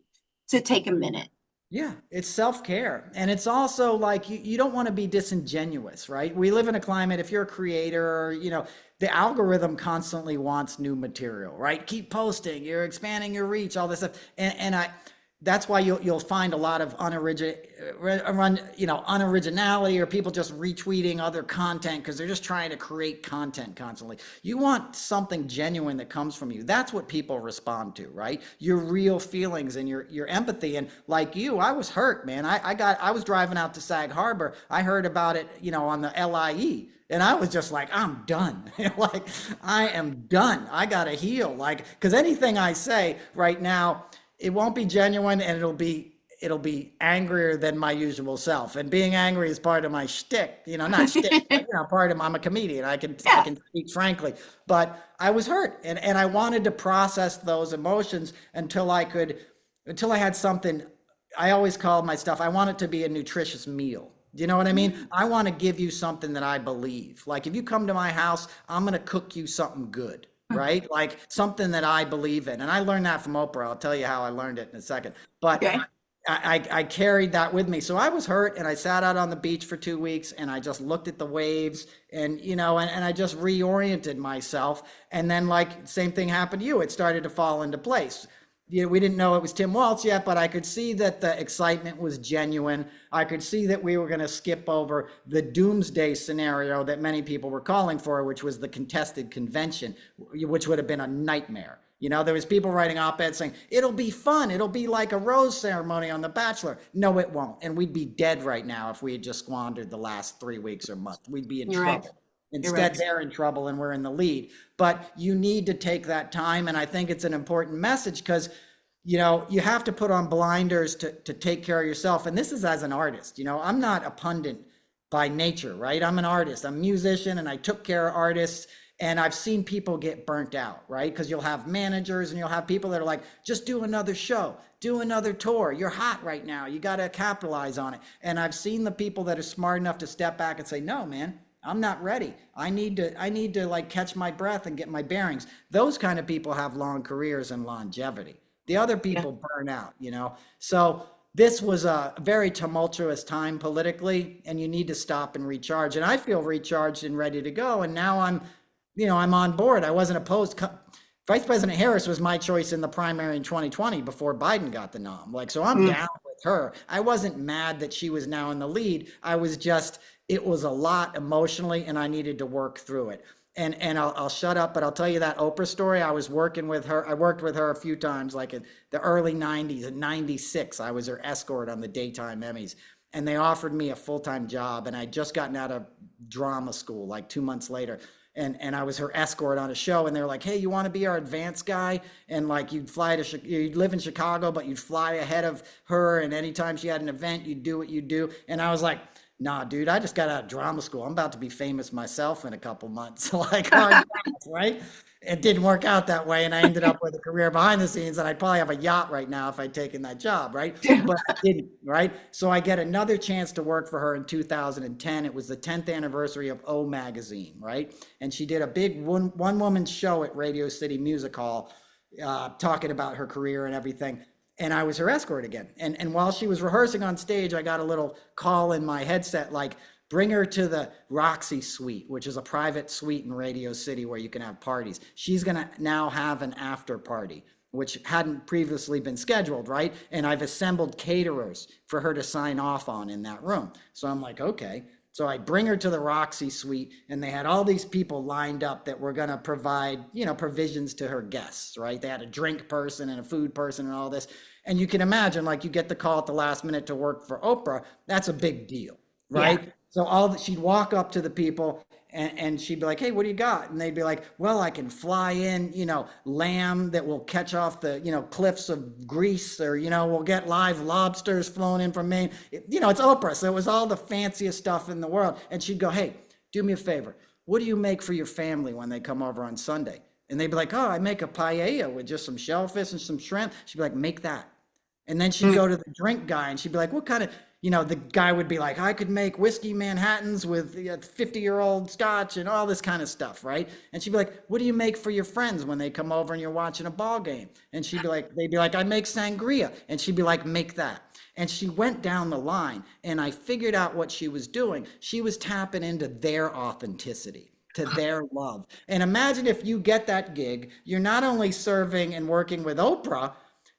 to take a minute. Yeah, it's self-care. And it's also like, you don't want to be disingenuous, right? We live in a climate, if you're a creator, or, the algorithm constantly wants new material, right? Keep posting, you're expanding your reach, all this stuff. And that's why you'll find a lot of unoriginality, or people just retweeting other content because they're just trying to create content constantly. You want something genuine that comes from you. That's what people respond to, right? Your real feelings and your empathy. And like you, I was hurt, man. I was driving out to Sag Harbor. I heard about it, on the LIE. And I was just like, I'm done. Like, I am done. I gotta heal. Like, because anything I say right now, it won't be genuine, and it'll be angrier than my usual self. And being angry is part of my shtick, not shtick, but, part of, I'm a comedian. I can speak frankly, but I was hurt, and I wanted to process those emotions until I had something. I always call my stuff, I want it to be a nutritious meal. Do you know what I mean? I want to give you something that I believe. Like, if you come to my house, I'm going to cook you something good. Right? Like, something that I believe in. And I learned that from Oprah. I'll tell you how I learned it in a second. But okay. I carried that with me. So I was hurt, and I sat out on the beach for 2 weeks, and I just looked at the waves, and, and I just reoriented myself. And then, like, same thing happened to you. It started to fall into place. We didn't know it was Tim Walz yet, but I could see that the excitement was genuine. I could see that we were going to skip over the doomsday scenario that many people were calling for, which was the contested convention, which would have been a nightmare. There was people writing op-eds saying, it'll be fun. It'll be like a rose ceremony on The Bachelor. No, it won't. And we'd be dead right now if we had just squandered the last 3 weeks or month. We'd be in trouble. Right. Instead, they're in trouble and we're in the lead. But you need to take that time. And I think it's an important message, because, you have to put on blinders to take care of yourself. And this is as an artist. I'm not a pundit by nature, right? I'm an artist. I'm a musician, and I took care of artists. And I've seen people get burnt out, right? Because you'll have managers, and you'll have people that are like, just do another show, do another tour. You're hot right now. You got to capitalize on it. And I've seen the people that are smart enough to step back and say, no, man, I'm not ready. I need to like catch my breath and get my bearings. Those kind of people have long careers and longevity. The other people burn out, So this was a very tumultuous time politically, and you need to stop and recharge. And I feel recharged and ready to go. And now I'm on board. I wasn't opposed. Vice President Harris was my choice in the primary in 2020 before Biden got the nom. So I'm down with her. I wasn't mad that she was now in the lead. I was just, it was a lot emotionally, and I needed to work through it. And I'll shut up, but I'll tell you that Oprah story. I was working with her. I worked with her a few times, like in the early 90s. In 96, I was her escort on the daytime Emmys. and they offered me a full-time job, and I'd just gotten out of drama school like 2 months later. And I was her escort on a show, and they were like, hey, you want to be our advance guy? And like, you'd live in Chicago, but you'd fly ahead of her. And anytime she had an event, you'd do what you do. And I was like, nah, dude, I just got out of drama school. I'm about to be famous myself in a couple months. Like, hard times, right? It didn't work out that way. And I ended up with a career behind the scenes, and I'd probably have a yacht right now if I'd taken that job, right? But I didn't, right? So I get another chance to work for her in 2010. It was the 10th anniversary of O Magazine, right? And she did a big one-woman show at Radio City Music Hall, talking about her career and everything. And I was her escort again. And while she was rehearsing on stage, I got a little call in my headset, like, bring her to the Roxy Suite, which is a private suite in Radio City where you can have parties. She's going to now have an after party, which hadn't previously been scheduled, right? And I've assembled caterers for her to sign off on in that room. So I'm like, okay. So I bring her to the Roxy Suite, and they had all these people lined up that were going to provide, provisions to her guests, right? They had a drink person and a food person and all this. And you can imagine, like, you get the call at the last minute to work for Oprah. That's a big deal, right? Yeah. So she'd walk up to the people, and she'd be like, hey, what do you got? And they'd be like, well, I can fly in, lamb that will catch off the, cliffs of Greece, or, we'll get live lobsters flown in from Maine. It's Oprah. So it was all the fanciest stuff in the world. And she'd go, hey, do me a favor. What do you make for your family when they come over on Sunday? And they'd be like, oh, I make a paella with just some shellfish and some shrimp. She'd be like, make that. And then she'd go to the drink guy, and she'd be like, what kind of, the guy would be like, I could make whiskey Manhattans with 50-year-old scotch and all this kind of stuff, right? And she'd be like, what do you make for your friends when they come over and you're watching a ball game? And they'd be like, I make sangria. And she'd be like, make that. And she went down the line, and I figured out what she was doing. She was tapping into their authenticity, to their love. And imagine if you get that gig, you're not only serving and working with Oprah,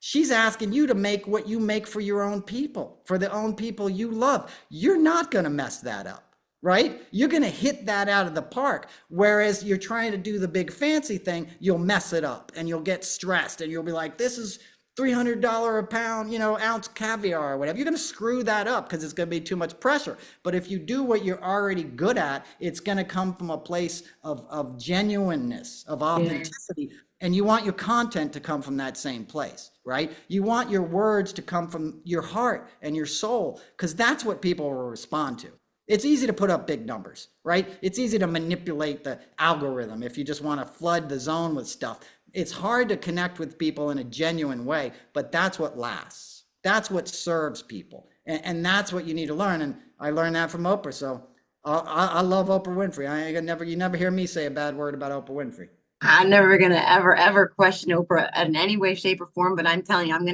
she's asking you to make what you make for your own people, for the own people you love. You're not going to mess that up, right? You're going to hit that out of the park. Whereas you're trying to do the big fancy thing, you'll mess it up, and you'll get stressed, and you'll be like, this is $300 a pound, ounce caviar or whatever. You're going to screw that up because it's going to be too much pressure. But if you do what you're already good at, it's going to come from a place of genuineness, of authenticity. Yeah. And you want your content to come from that same place, right? You want your words to come from your heart and your soul, because that's what people will respond to. It's easy to put up big numbers, right? It's easy to manipulate the algorithm if you just want to flood the zone with stuff. It's hard to connect with people in a genuine way, but that's what lasts. That's what serves people. And that's what you need to learn. And I learned that from Oprah. So I love Oprah Winfrey. You never hear me say a bad word about Oprah Winfrey. I'm never gonna ever question Oprah in any way, shape, or form. But I'm telling you, I'm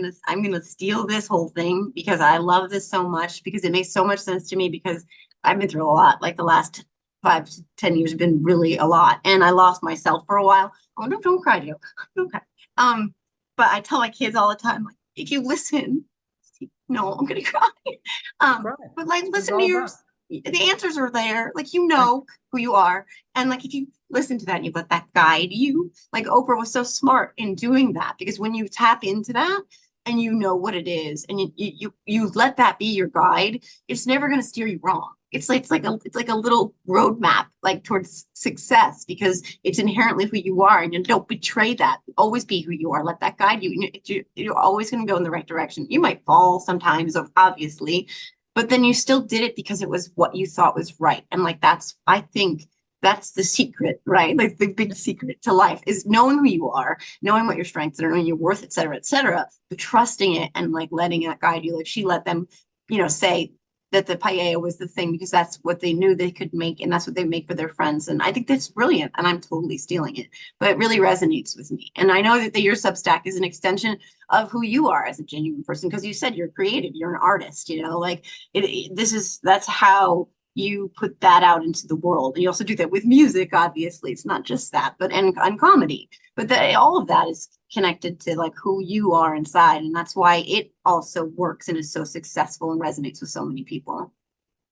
gonna steal this whole thing because I love this so much, because it makes so much sense to me, because I've been through a lot. Like the last 5 to 10 years have been really a lot, and I lost myself for a while. Oh no, don't cry, Joe. Don't cry. But I tell my kids all the time, like, if you listen, no, I'm gonna cry. But like, listen to yours. The answers are there, like, who you are, and like, if you listen to that and you let that guide you, like Oprah was so smart in doing that, because when you tap into that and you know what it is, and you let that be your guide, it's never going to steer you wrong. It's like a little roadmap, like, towards success, because it's inherently who you are, and you don't betray that. Always be who you are. Let that guide you. You're always going to go in the right direction. You might fall sometimes, obviously, but then you still did it because it was what you thought was right. And like, I think that's the secret, right? Like, the big secret to life is knowing who you are, knowing what your strengths are, knowing your worth, et cetera, but trusting it and like letting it guide you. Like, she let them, say that the paella was the thing because that's what they knew they could make, and that's what they make for their friends. And I think that's brilliant, and I'm totally stealing it, but it really resonates with me. And I know that your Substack is an extension of who you are as a genuine person, because you said you're creative, you're an artist, like that's how you put that out into the world. And you also do that with music, obviously. It's not just that, but and comedy. But all of that is connected to like who you are inside. And that's why it also works and is so successful and resonates with so many people.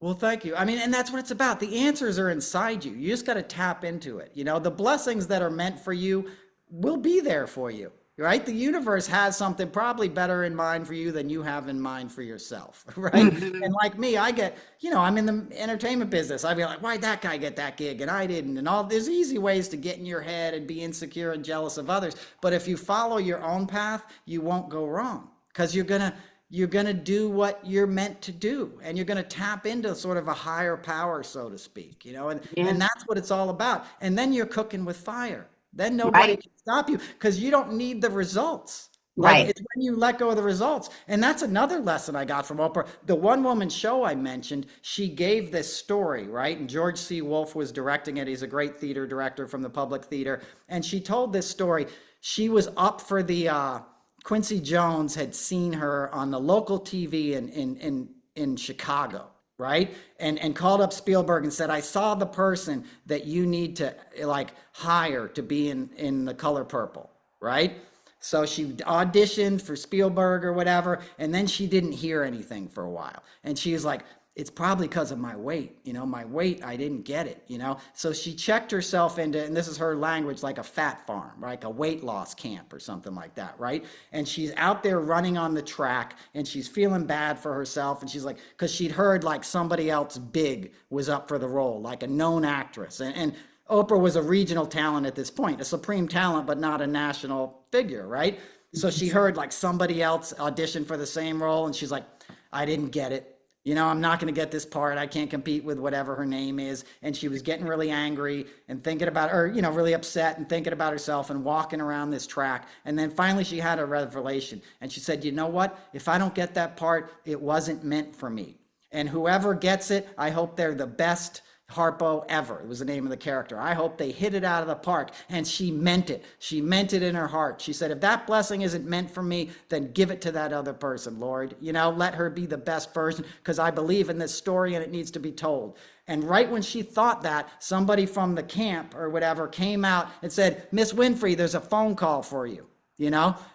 Well, thank you. I mean, and that's what it's about. The answers are inside you. You just got to tap into it. The blessings that are meant for you will be there for you. right? The universe has something probably better in mind for you than you have in mind for yourself, right? And like me, I get, I'm in the entertainment business. I'd be like, why'd that guy get that gig and I didn't? And all there's easy ways to get in your head and be insecure and jealous of others. But if you follow your own path, you won't go wrong, because you're gonna do what you're meant to do, and you're gonna tap into sort of a higher power, so to speak, and that's what it's all about. And then you're cooking with fire. Then nobody Right. can stop you, because you don't need the results. Like, Right. it's when you let go of the results. And that's another lesson I got from Oprah. The one woman show I mentioned, she gave this story, right? And George C. Wolfe was directing it. He's a great theater director from the Public Theater. And she told this story. She was up for the Quincy Jones had seen her on the local TV in Chicago, right? And called up Spielberg and said, I saw the person that you need to like hire to be in The Color Purple, right? So she auditioned for Spielberg or whatever, and then she didn't hear anything for a while. And she was like, it's probably because of my weight, my weight, I didn't get it, So she checked herself into, and this is her language, like a fat farm, like a weight loss camp or something like that, right? And she's out there running on the track, and she's feeling bad for herself. And she's like, because she'd heard like somebody else big was up for the role, like a known actress. And Oprah was a regional talent at this point, a supreme talent, but not a national figure, right? So she heard like somebody else audition for the same role, and she's like, I didn't get it. I'm not going to get this part. I can't compete with whatever her name is. And she was getting really angry and thinking about, or, really upset and thinking about herself and walking around this track. And then finally she had a revelation, and she said, you know what? If I don't get that part, it wasn't meant for me. And whoever gets it, I hope they're the best Harpo ever. It was the name of the character. I hope they hit it out of the park. And she meant it. She meant it in her heart. She said, if that blessing isn't meant for me, then give it to that other person, Lord. Let her be the best version, because I believe in this story and it needs to be told. And right when she thought that, somebody from the camp or whatever came out and said, Miss Winfrey, there's a phone call for you.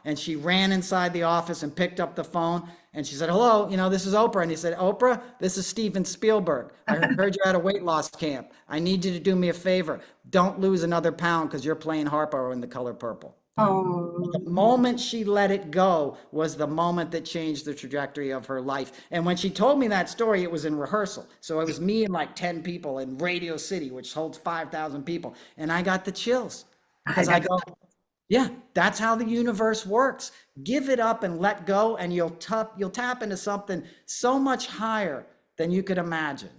And she ran inside the office and picked up the phone, and she said, hello, this is Oprah. And he said, Oprah, this is Steven Spielberg. I heard you at a weight loss camp. I need you to do me a favor. Don't lose another pound, because you're playing Harpo in The Color Purple. Oh. The moment she let it go was the moment that changed the trajectory of her life. And when she told me that story, it was in rehearsal. So it was me and like 10 people in Radio City, which holds 5,000 people. And I got the chills, because I go, yeah, that's how the universe works. Give it up and let go, and you'll tap into something so much higher than you could imagine,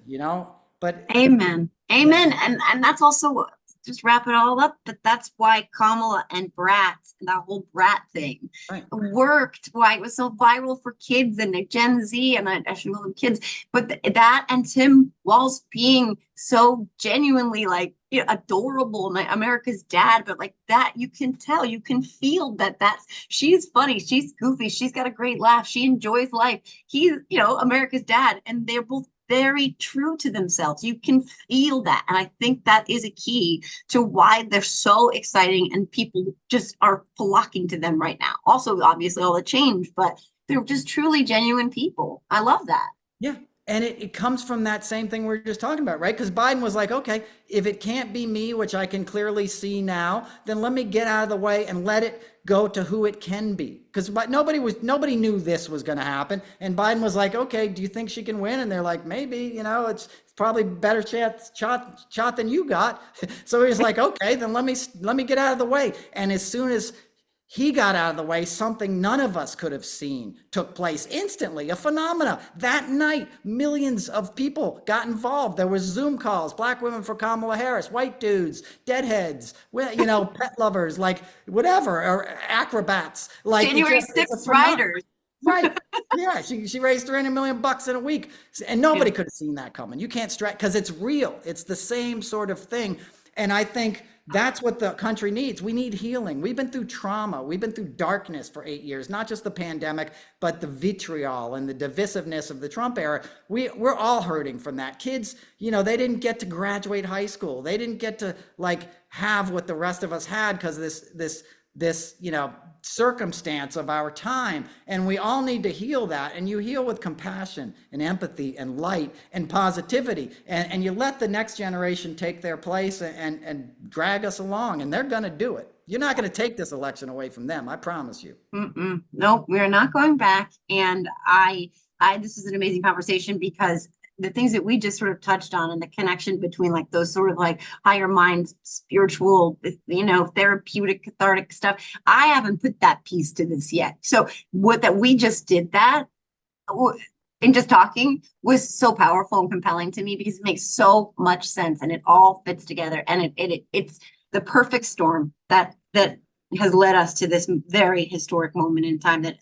But Amen. Amen. And that's also, just wrap it all up, but that's why Kamala and Brat, and that whole Brat thing worked, why it was so viral for kids and Gen Z, and I should call them kids, but that and Tim Walz being so genuinely like adorable, America's dad, but like that, you can tell, you can feel that's she's funny, she's goofy, she's got a great laugh, she enjoys life, he's America's dad, and they're both very true to themselves. You can feel that. And I think that is a key to why they're so exciting and people just are flocking to them right now. Also, obviously, all the change, but they're just truly genuine people. I love that. Yeah. And it comes from that same thing we're just talking about, right? Because Biden was like, okay, if it can't be me, which I can clearly see now, then let me get out of the way and let it go to who it can be. Because nobody knew this was going to happen. And Biden was like, okay, do you think she can win? And they're like, maybe, it's probably better shot than you got. So he's like, okay, then let me get out of the way. And as soon as he got out of the way, something none of us could have seen took place instantly, a phenomena. That night, millions of people got involved. There was Zoom calls, Black women for Kamala Harris, white dudes, deadheads, pet lovers, like whatever, or acrobats. Like January 6th riders. Right. Yeah. She raised $300 million in a week, and nobody could have seen that coming. You can't stretch, because it's real. It's the same sort of thing. And I think that's what the country needs. We need healing. We've been through trauma. We've been through darkness for 8 years, not just the pandemic, but the vitriol and the divisiveness of the Trump era. We're all hurting from that. Kids, they didn't get to graduate high school. They didn't get to have what the rest of us had, because this this, circumstance of our time, and we all need to heal that. And you heal with compassion and empathy and light and positivity, and you let the next generation take their place and drag us along, and they're going to do it. You're not going to take this election away from them, I promise you. Nope, we are not going back. And this is an amazing conversation, because the things that we just sort of touched on, and the connection between like those sort of like higher minds, spiritual, therapeutic, cathartic stuff. I haven't put that piece to this yet. So that we just did that and just talking was so powerful and compelling to me, because it makes so much sense and it all fits together. And it's the perfect storm that has led us to this very historic moment in time that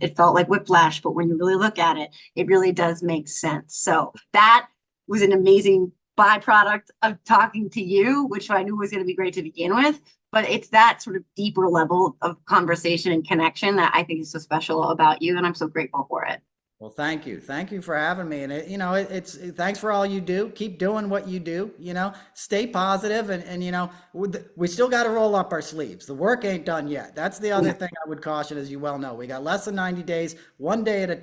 it felt like whiplash, but when you really look at it, it really does make sense. So that was an amazing byproduct of talking to you, which I knew was going to be great to begin with, but it's that sort of deeper level of conversation and connection that I think is so special about you, and I'm so grateful for it. Well, thank you. Thank you for having me. And it's thanks for all you do. Keep doing what you do, stay positive, and we still got to roll up our sleeves. The work ain't done yet. That's the other thing I would caution, as you well know. We got less than 90 days, one day at a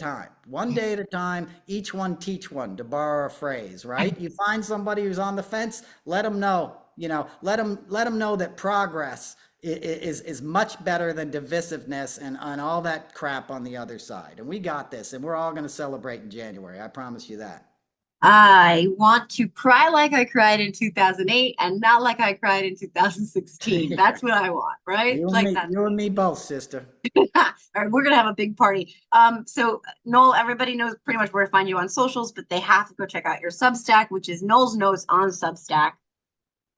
time, each one teach one, to borrow a phrase, right? You find somebody who's on the fence, let them know, let them know that progress is much better than divisiveness and all that crap on the other side. And we got this, and we're all going to celebrate in January. I promise you that. I want to cry like I cried in 2008 and not like I cried in 2016. That's what I want, right? You and me both, sister. All right, we're going to have a big party. So Noel, everybody knows pretty much where to find you on socials, but they have to go check out your Substack, which is Noel's Notes on Substack.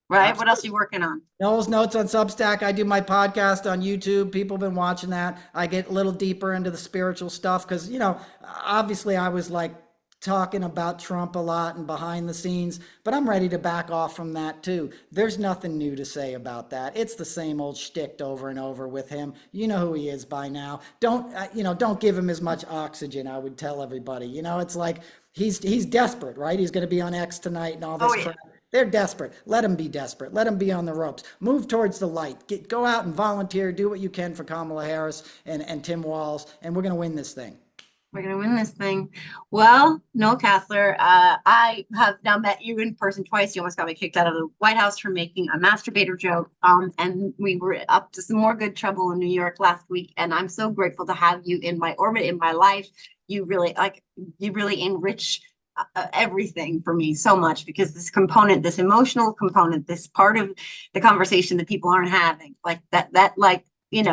Right. Absolutely. What else are you working on? Noel's Notes on Substack. I do my podcast on YouTube. People have been watching that. I get a little deeper into the spiritual stuff because, obviously I was like talking about Trump a lot and behind the scenes, but I'm ready to back off from that too. There's nothing new to say about that. It's the same old shtick over and over with him. You know who he is by now. Don't give him as much oxygen, I would tell everybody. It's like he's desperate, right? He's going to be on X tonight and all this crap. They're desperate. Let them be desperate. Let them be on the ropes. Move towards the light. Go out and volunteer. Do what you can for Kamala Harris and Tim Walz, and we're going to win this thing. We're going to win this thing. Well, Noel Casler, I have now met you in person twice. You almost got me kicked out of the White House for making a masturbator joke. And we were up to some more good trouble in New York last week. And I'm so grateful to have you in my orbit, in my life. You really enrich everything for me so much, because this component, this emotional component, this part of the conversation that people aren't having, like that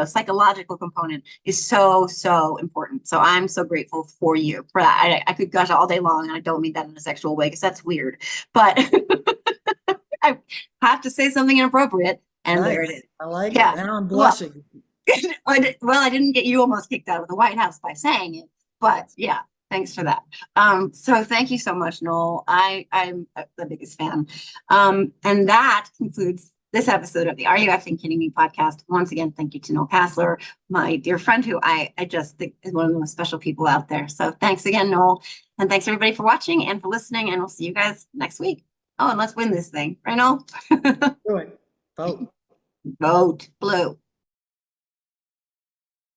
psychological component is so important. So I'm so grateful for you for that. I could gush all day long, and I don't mean that in a sexual way, because that's weird, but I have to say something inappropriate, and nice. There it is. I like it. Now I'm blushing. Well, I didn't get you almost kicked out of the White House by saying it, but yeah. Thanks for that. So thank you so much, Noel. I'm the biggest fan. And that concludes this episode of the Are You Effing Kidding Me podcast. Once again, thank you to Noel Casler, my dear friend, who I just think is one of the most special people out there. So thanks again, Noel. And thanks everybody for watching and for listening. And we'll see you guys next week. Oh, and let's win this thing. Right, Noel? Do it. Vote. Vote blue.